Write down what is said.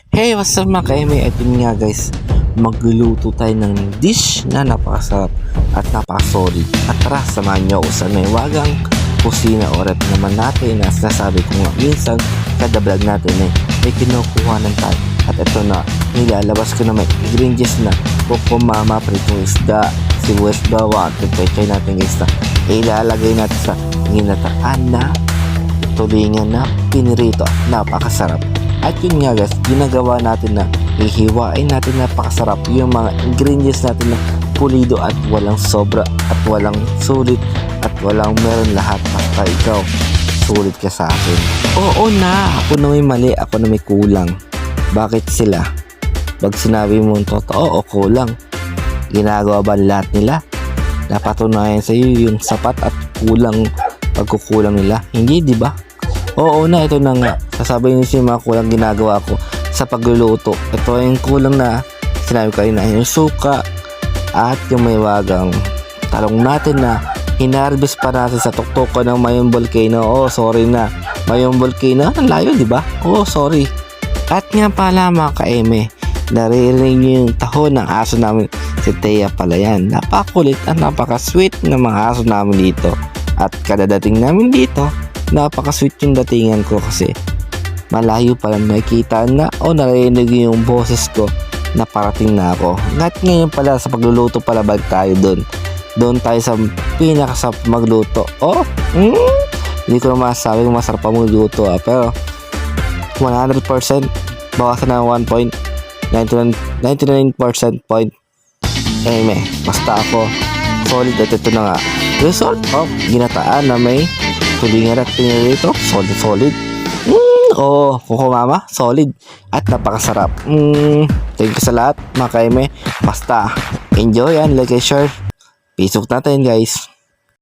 Hey, what's up mga ka-eme? Ito nga guys, magluluto tayo ng dish na napakasarap at napakasolid. At tara, samahan nyo ako sa wagang kusina o rep naman natin na sinasabi ko nga minsan kada vlog natin may kinukuhanan tayo. At ito na, nilalabas ko na may ingredients na kukumama, pritong isda, sibuyas bawang, at pechay natin guys na ilalagay natin sa ginataan na tulingan na pinirito at napakasarap. At yun nga guys, ginagawa natin na ihiwain natin napakasarap yung mga ingredients natin na pulido at walang sobra at walang sulit at walang meron lahat. Basta ikaw, sulit ka sa akin. Oo na, ako na may mali, ako na may kulang. Bakit sila? Pag sinabi mo totoo o kulang, ginagawa ba lahat nila? Napatunayan sa iyo yung sapat at kulang pagkukulang nila? Hindi, di ba? Oo na, ito na nga. Sasabihin niyo yung mga kulang ginagawa ko sa pagluluto. Ito yung kulang na sinabi ko na yung suka at yung may wagang talong natin na hinarvest pa natin sa tuktukan ng Mayong Volcano. Oh, sorry na. Mayong Volcano, ang layo, di ba? Oh, sorry. At nga pala mga ka-eme, naririnig niyo yung tahon ng aso namin. Si Thea pala yan. Napakakulit at napaka-sweet ng mga aso namin dito. At kadadating namin dito, napaka-sweet yung datingan ko kasi malayo pa lang nakikita na o narinig yung boses ko na parating na ako. At ngayon pala sa pagluluto pala balik tayo doon tayo sa pinakasarap magluto. Hindi ko na masasabi kung masarap pa magluto pero 100% bawasan na 1.99% point. Basta ako solid at ito na nga result of ginataan na may tulingan at pinirito. Solid. Kukumama, solid at napakasarap. Thank you sa lahat mga ka-eme. Basta enjoy and like and share. Peace out natin guys.